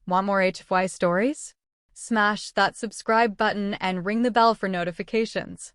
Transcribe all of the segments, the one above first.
Want more HFY stories? Smash that subscribe button and ring the bell for notifications.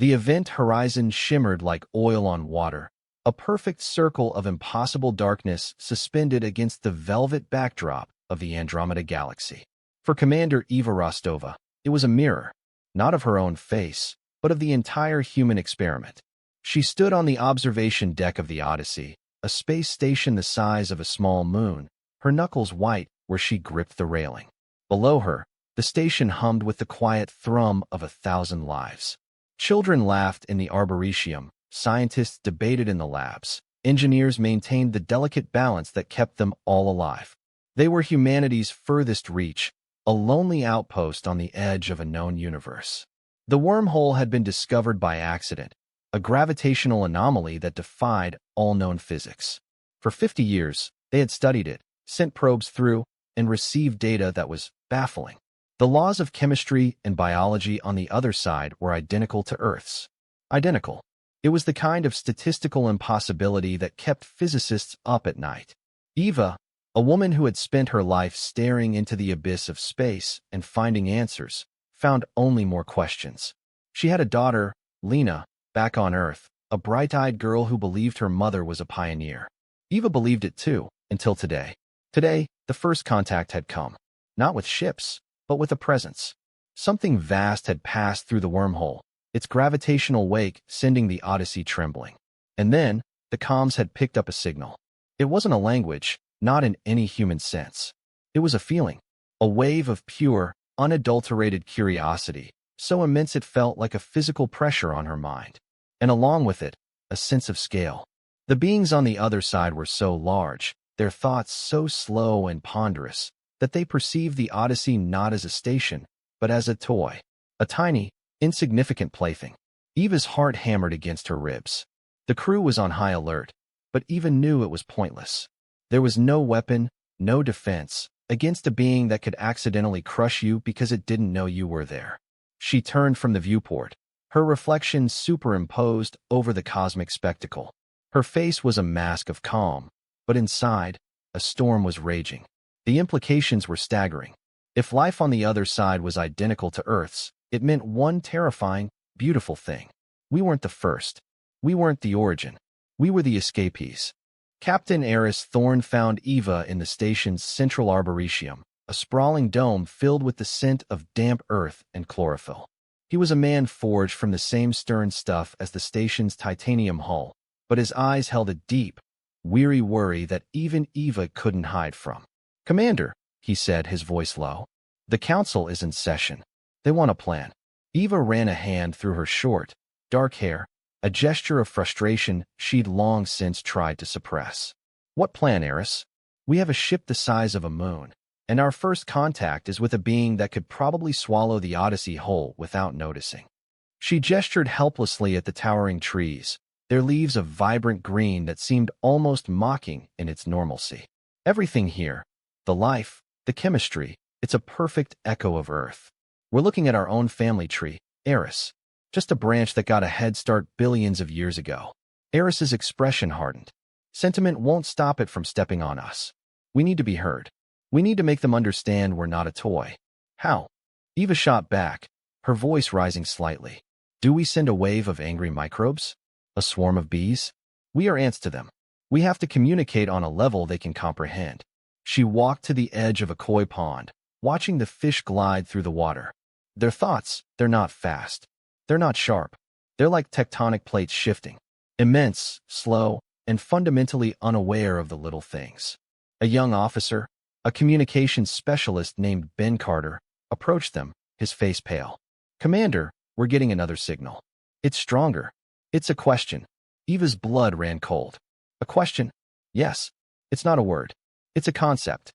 The event horizon shimmered like oil on water, a perfect circle of impossible darkness suspended against the velvet backdrop of the Andromeda Galaxy. For Commander Eva Rostova, it was a mirror, not of her own face, but of the entire human experiment. She stood on the observation deck of the Odyssey, a space station the size of a small moon, her knuckles white where she gripped the railing. Below her, the station hummed with the quiet thrum of 1,000 lives. Children laughed in the arboretum, scientists debated in the labs, engineers maintained the delicate balance that kept them all alive. They were humanity's furthest reach, a lonely outpost on the edge of a known universe. The wormhole had been discovered by accident, a gravitational anomaly that defied all known physics. For 50 years, they had studied it, sent probes through, and received data that was baffling. The laws of chemistry and biology on the other side were identical to Earth's. Identical. It was the kind of statistical impossibility that kept physicists up at night. Eva, a woman who had spent her life staring into the abyss of space and finding answers, found only more questions. She had a daughter, Lena, back on Earth, a bright-eyed girl who believed her mother was a pioneer. Eva believed it too, until today. Today, the first contact had come. Not with ships, but with a presence. Something vast had passed through the wormhole, its gravitational wake sending the Odyssey trembling. And then, the comms had picked up a signal. It wasn't a language, not in any human sense. It was a feeling, a wave of pure, unadulterated curiosity, so immense it felt like a physical pressure on her mind. And along with it, a sense of scale. The beings on the other side were so large, their thoughts so slow and ponderous, that they perceived the Odyssey not as a station, but as a toy, a tiny, insignificant plaything. Eva's heart hammered against her ribs. The crew was on high alert, but Eva knew it was pointless. There was no weapon, no defense, against a being that could accidentally crush you because it didn't know you were there. She turned from the viewport, her reflection superimposed over the cosmic spectacle. Her face was a mask of calm, but inside, a storm was raging. The implications were staggering. If life on the other side was identical to Earth's, it meant one terrifying, beautiful thing. We weren't the first. We weren't the origin. We were the escapees. Captain Eris Thorne found Eva in the station's central arboretum, a sprawling dome filled with the scent of damp earth and chlorophyll. He was a man forged from the same stern stuff as the station's titanium hull, but his eyes held a deep, weary worry that even Eva couldn't hide from. "Commander," he said, his voice low, "the council is in session. They want a plan." Eva ran a hand through her short, dark hair, a gesture of frustration she'd long since tried to suppress. "What plan, Eris? We have a ship the size of a moon, and our first contact is with a being that could probably swallow the Odyssey whole without noticing." She gestured helplessly at the towering trees, their leaves of vibrant green that seemed almost mocking in its normalcy. "Everything here, the life, the chemistry, it's a perfect echo of Earth. We're looking at our own family tree, Eris. Just a branch that got a head start billions of years ago." Eris's expression hardened. "Sentiment won't stop it from stepping on us. We need to be heard. We need to make them understand we're not a toy." "How?" Eva shot back, her voice rising slightly. "Do we send a wave of angry microbes? A swarm of bees? We are ants to them. We have to communicate on a level they can comprehend." She walked to the edge of a koi pond, watching the fish glide through the water. Their thoughts, they're not fast. They're not sharp. They're like tectonic plates shifting. Immense, slow, and fundamentally unaware of the little things. A young officer, a communications specialist named Ben Carter, approached them, his face pale. "Commander, we're getting another signal. It's stronger." "It's a question." Eva's blood ran cold. "A question?" "Yes. It's not a word. It's a concept.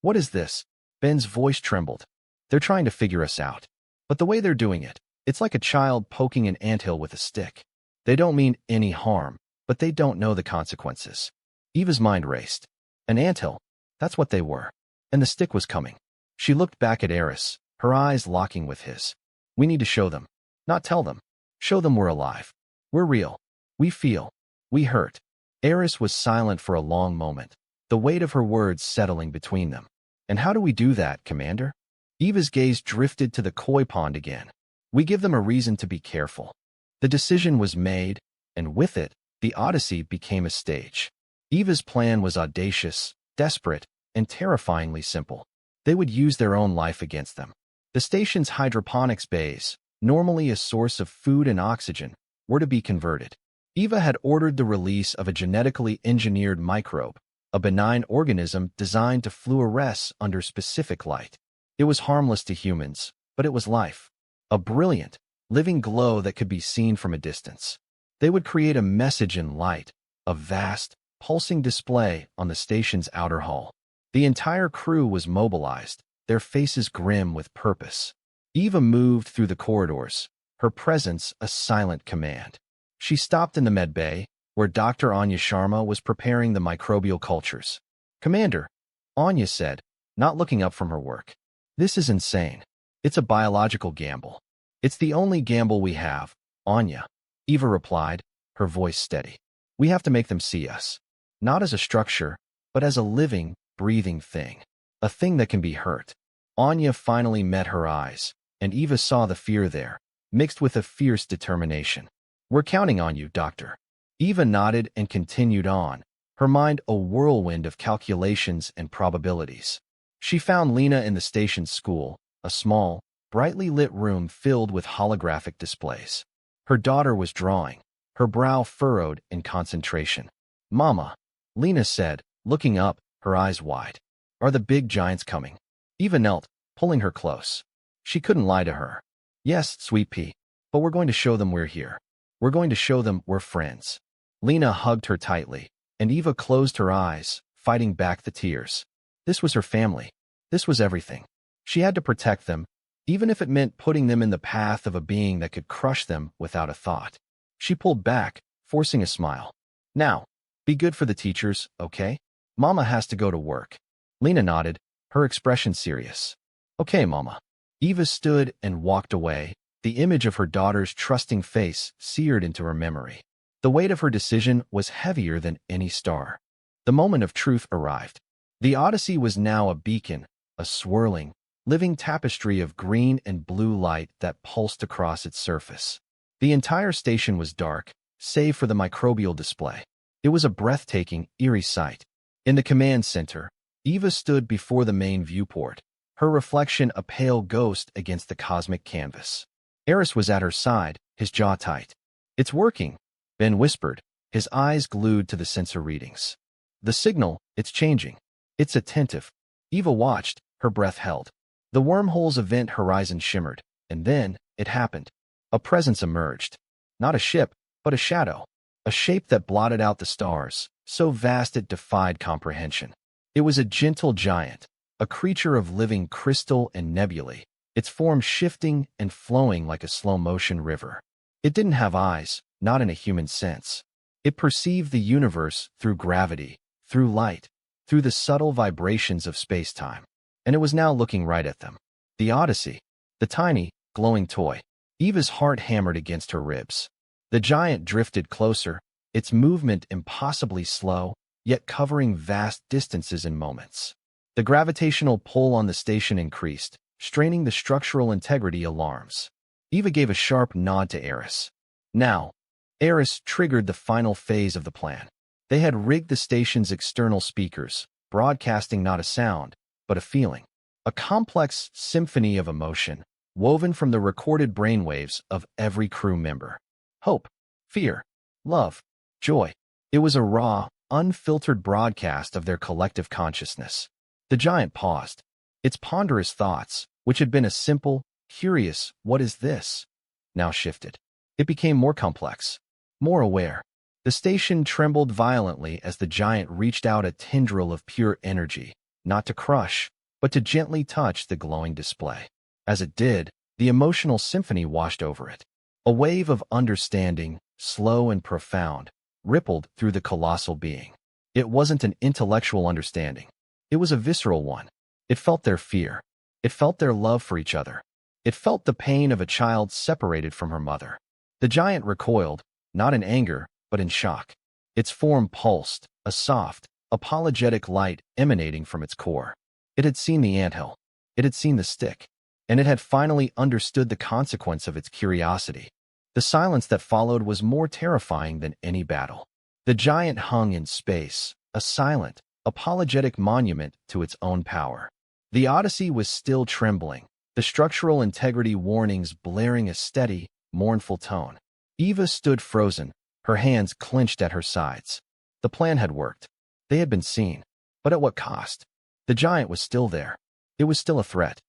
What is this?" Ben's voice trembled. "They're trying to figure us out. But the way they're doing it, it's like a child poking an anthill with a stick. They don't mean any harm, but they don't know the consequences." Eva's mind raced. An anthill, that's what they were. And the stick was coming. She looked back at Eris, her eyes locking with his. "We need to show them. Not tell them. Show them we're alive. We're real. We feel. We hurt." Eris was silent for a long moment, the weight of her words settling between them. And how do we do that, Commander? Eva's gaze drifted to the koi pond again. We give them a reason to be careful. The decision was made, and with it, the Odyssey became a stage. Eva's plan was audacious, desperate, and terrifyingly simple. They would use their own life against them. The station's hydroponics bays, normally a source of food and oxygen, were to be converted. Eva had ordered the release of a genetically engineered microbe, a benign organism designed to fluoresce under specific light. It was harmless to humans, but it was life. A brilliant, living glow that could be seen from a distance. They would create a message in light, a vast, pulsing display on the station's outer hull. The entire crew was mobilized, their faces grim with purpose. Eva moved through the corridors, her presence a silent command. She stopped in the med bay, where Dr. Anya Sharma was preparing the microbial cultures. "Commander," Anya said, not looking up from her work. "This is insane. It's a biological gamble." "It's the only gamble we have, Anya," Eva replied, her voice steady. "We have to make them see us. Not as a structure, but as a living, breathing thing. A thing that can be hurt." Anya finally met her eyes, and Eva saw the fear there, mixed with a fierce determination. "We're counting on you, Doctor." Eva nodded and continued on, her mind a whirlwind of calculations and probabilities. She found Lena in the station's school, a small, brightly lit room filled with holographic displays. Her daughter was drawing, her brow furrowed in concentration. "Mama," Lena said, looking up, her eyes wide. "Are the big giants coming?" Eva knelt, pulling her close. She couldn't lie to her. "Yes, sweet pea, but we're going to show them we're here. We're going to show them we're friends." Lena hugged her tightly, and Eva closed her eyes, fighting back the tears. This was her family. This was everything. She had to protect them, even if it meant putting them in the path of a being that could crush them without a thought. She pulled back, forcing a smile. "Now, be good for the teachers, okay? Mama has to go to work." Lena nodded, her expression serious. "Okay, Mama." Eva stood and walked away, the image of her daughter's trusting face seared into her memory. The weight of her decision was heavier than any star. The moment of truth arrived. The Odyssey was now a beacon, a swirling, living tapestry of green and blue light that pulsed across its surface. The entire station was dark, save for the microbial display. It was a breathtaking, eerie sight. In the command center, Eva stood before the main viewport, her reflection a pale ghost against the cosmic canvas. Eris was at her side, his jaw tight. "It's working," Ben whispered, his eyes glued to the sensor readings. "The signal, it's changing. It's attentive." Eva watched, her breath held. The wormhole's event horizon shimmered, and then it happened. A presence emerged. Not a ship, but a shadow. A shape that blotted out the stars, so vast it defied comprehension. It was a gentle giant, a creature of living crystal and nebulae, its form shifting and flowing like a slow-motion river. It didn't have eyes, not in a human sense. It perceived the universe through gravity, through light, through the subtle vibrations of space-time. And it was now looking right at them. The Odyssey, the tiny, glowing toy. Eva's heart hammered against her ribs. The giant drifted closer, its movement impossibly slow, yet covering vast distances in moments. The gravitational pull on the station increased, straining the structural integrity alarms. Eva gave a sharp nod to Eris. Now, Eris triggered the final phase of the plan. They had rigged the station's external speakers, broadcasting not a sound, but a feeling. A complex symphony of emotion, woven from the recorded brainwaves of every crew member. Hope, fear, love, joy. It was a raw, unfiltered broadcast of their collective consciousness. The giant paused. Its ponderous thoughts, which had been a simple, curious, "What is this?" now shifted. It became more complex, more aware. The station trembled violently as the giant reached out a tendril of pure energy, not to crush, but to gently touch the glowing display. As it did, the emotional symphony washed over it. A wave of understanding, slow and profound, rippled through the colossal being. It wasn't an intellectual understanding. It was a visceral one. It felt their fear. It felt their love for each other. It felt the pain of a child separated from her mother. The giant recoiled, not in anger, but in shock. Its form pulsed, a soft, apologetic light emanating from its core. It had seen the anthill. It had seen the stick. And it had finally understood the consequence of its curiosity. The silence that followed was more terrifying than any battle. The giant hung in space, a silent, apologetic monument to its own power. The Odyssey was still trembling, the structural integrity warnings blaring a steady, mournful tone. Eva stood frozen, her hands clenched at her sides. The plan had worked. They had been seen. But at what cost? The giant was still there. It was still a threat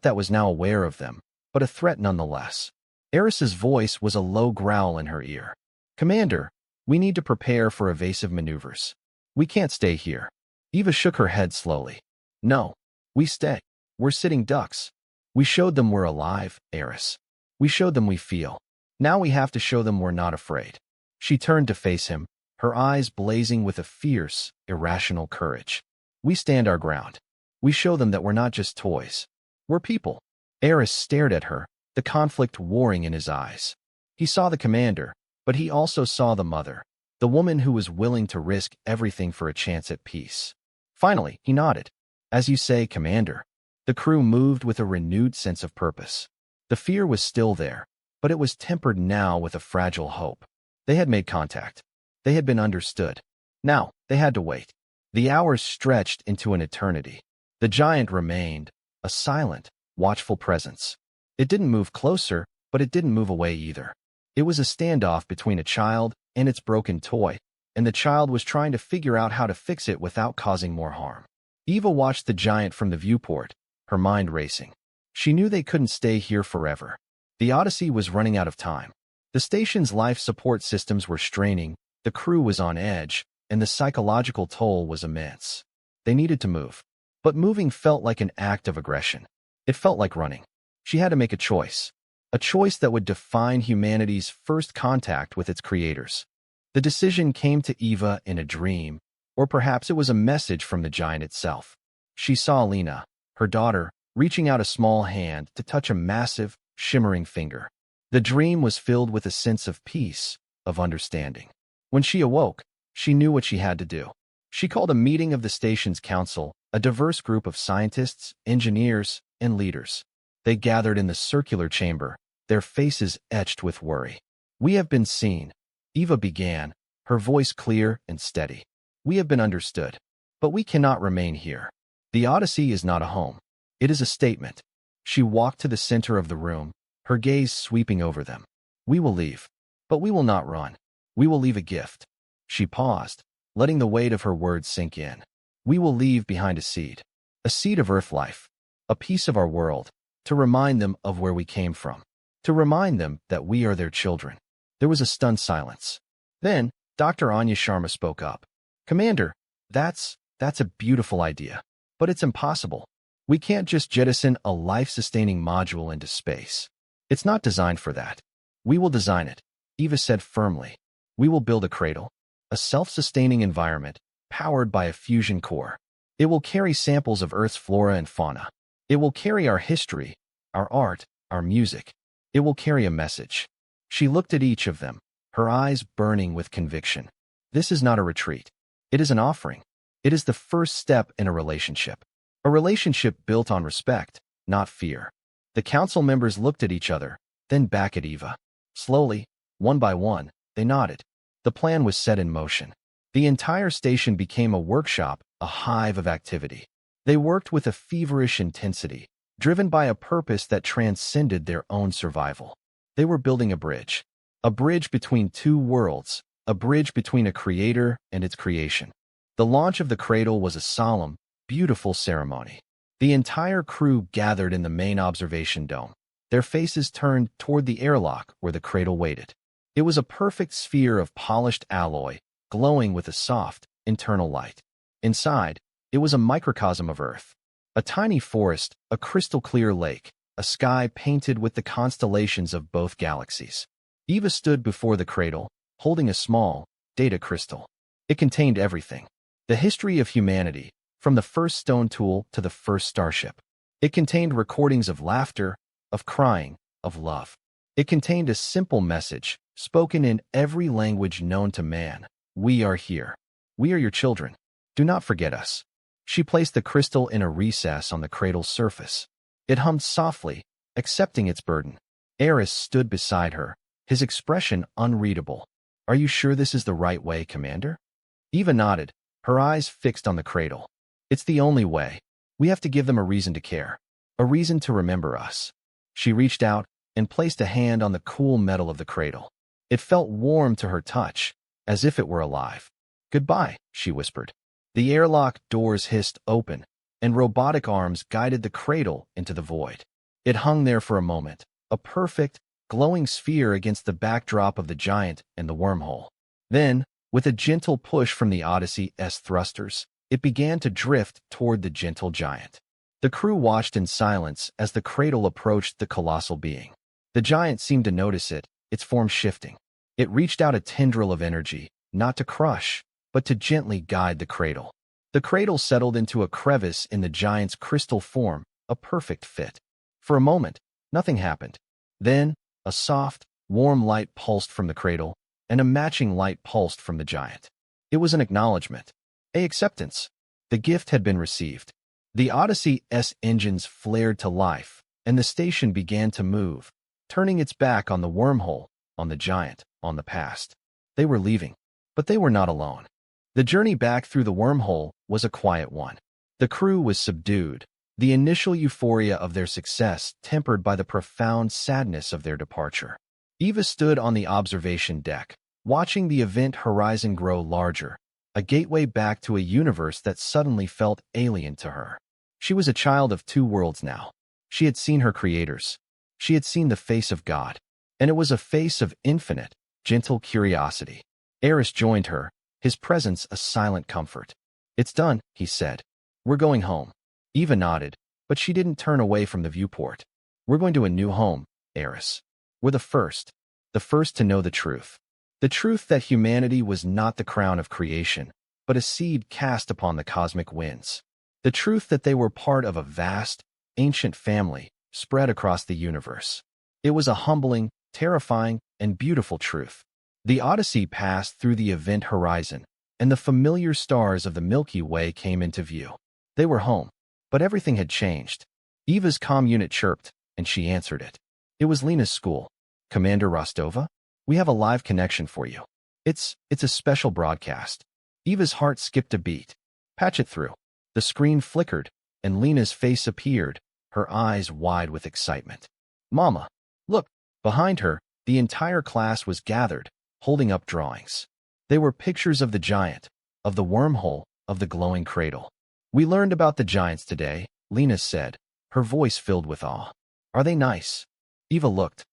that was now aware of them, but a threat nonetheless. Eris's voice was a low growl in her ear. "Commander, we need to prepare for evasive maneuvers. We can't stay here." Eva shook her head slowly. "No, we stay. We're sitting ducks. We showed them we're alive, Eris. We showed them we feel. Now we have to show them we're not afraid." She turned to face him, her eyes blazing with a fierce, irrational courage. "We stand our ground. We show them that we're not just toys. We're people." Eris stared at her, the conflict warring in his eyes. He saw the commander, but he also saw the mother, the woman who was willing to risk everything for a chance at peace. Finally, he nodded. "As you say, Commander." The crew moved with a renewed sense of purpose. The fear was still there, but it was tempered now with a fragile hope. They had made contact. They had been understood. Now, they had to wait. The hours stretched into an eternity. The giant remained, a silent, watchful presence. It didn't move closer, but it didn't move away either. It was a standoff between a child and its broken toy, and the child was trying to figure out how to fix it without causing more harm. Eva watched the giant from the viewport, her mind racing. She knew they couldn't stay here forever. The Odyssey was running out of time. The station's life support systems were straining, the crew was on edge, and the psychological toll was immense. They needed to move. But moving felt like an act of aggression. It felt like running. She had to make a choice that would define humanity's first contact with its creators. The decision came to Eva in a dream, or perhaps it was a message from the giant itself. She saw Lena, her daughter, reaching out a small hand to touch a massive, shimmering finger. The dream was filled with a sense of peace, of understanding. When she awoke, she knew what she had to do. She called a meeting of the station's council, a diverse group of scientists, engineers, and leaders. They gathered in the circular chamber, their faces etched with worry. "We have been seen," Eva began, her voice clear and steady. "We have been understood. But we cannot remain here. The Odyssey is not a home. It is a statement." She walked to the center of the room, her gaze sweeping over them. "We will leave. But we will not run. We will leave a gift." She paused, letting the weight of her words sink in. "We will leave behind a seed of Earth life, a piece of our world, to remind them of where we came from, to remind them that we are their children." There was a stunned silence. Then, Dr. Anya Sharma spoke up. "Commander, that's a beautiful idea, but it's impossible. We can't just jettison a life-sustaining module into space. It's not designed for that. We will design it," Eva said firmly. "We will build a cradle, a self-sustaining environment, powered by a fusion core. It will carry samples of Earth's flora and fauna. It will carry our history, our art, our music. It will carry a message." She looked at each of them, her eyes burning with conviction. "This is not a retreat. It is an offering. It is the first step in a relationship built on respect, not fear." The council members looked at each other, then back at Eva. Slowly, one by one, they nodded. The plan was set in motion. The entire station became a workshop, a hive of activity. They worked with a feverish intensity, driven by a purpose that transcended their own survival. They were building a bridge between two worlds, a bridge between a creator and its creation. The launch of the cradle was a solemn, beautiful ceremony. The entire crew gathered in the main observation dome, their faces turned toward the airlock where the cradle waited. It was a perfect sphere of polished alloy, glowing with a soft, internal light. Inside, it was a microcosm of Earth. A tiny forest, a crystal-clear lake, a sky painted with the constellations of both galaxies. Eva stood before the cradle, holding a small, data crystal. It contained everything. The history of humanity, from the first stone tool to the first starship. It contained recordings of laughter, of crying, of love. It contained a simple message, spoken in every language known to man. "We are here. We are your children. Do not forget us." She placed the crystal in a recess on the cradle's surface. It hummed softly, accepting its burden. Eris stood beside her, his expression unreadable. "Are you sure this is the right way, Commander?" Eva nodded, her eyes fixed on the cradle. "It's the only way. We have to give them a reason to care. A reason to remember us." She reached out and placed a hand on the cool metal of the cradle. It felt warm to her touch, as if it were alive. "Goodbye," she whispered. The airlock doors hissed open, and robotic arms guided the cradle into the void. It hung there for a moment, a perfect, glowing sphere against the backdrop of the giant and the wormhole. Then, with a gentle push from the Odyssey's thrusters, it began to drift toward the gentle giant. The crew watched in silence as the cradle approached the colossal being. The giant seemed to notice it, its form shifting. It reached out a tendril of energy, not to crush, but to gently guide the cradle. The cradle settled into a crevice in the giant's crystal form, a perfect fit. For a moment, nothing happened. Then, a soft, warm light pulsed from the cradle, and a matching light pulsed from the giant. It was an acknowledgement, an acceptance. The gift had been received. The Odyssey's engines flared to life, and the station began to move, turning its back on the wormhole, on the giant, on the past. They were leaving, but they were not alone. The journey back through the wormhole was a quiet one. The crew was subdued, the initial euphoria of their success tempered by the profound sadness of their departure. Eva stood on the observation deck, watching the event horizon grow larger, a gateway back to a universe that suddenly felt alien to her. She was a child of two worlds now. She had seen her creators. She had seen the face of God, and it was a face of infinite, gentle curiosity. Eris joined her, his presence a silent comfort. "It's done," he said. "We're going home." Eva nodded, but she didn't turn away from the viewport. "We're going to a new home, Eris. We're the first to know the truth. The truth that humanity was not the crown of creation, but a seed cast upon the cosmic winds. The truth that they were part of a vast, ancient family spread across the universe. It was a humbling, terrifying, and beautiful truth. The Odyssey passed through the event horizon, and the familiar stars of the Milky Way came into view. They were home, but everything had changed. Eva's comm unit chirped, and she answered it. It was Lena's school. "Commander Rostova, we have a live connection for you. It's a special broadcast." Eva's heart skipped a beat. "Patch it through." The screen flickered, and Lena's face appeared, her eyes wide with excitement. "Mama, look!" Behind her, the entire class was gathered, holding up drawings. They were pictures of the giant, of the wormhole, of the glowing cradle. "We learned about the giants today," Lena said, her voice filled with awe. "Are they nice?" Eva looked.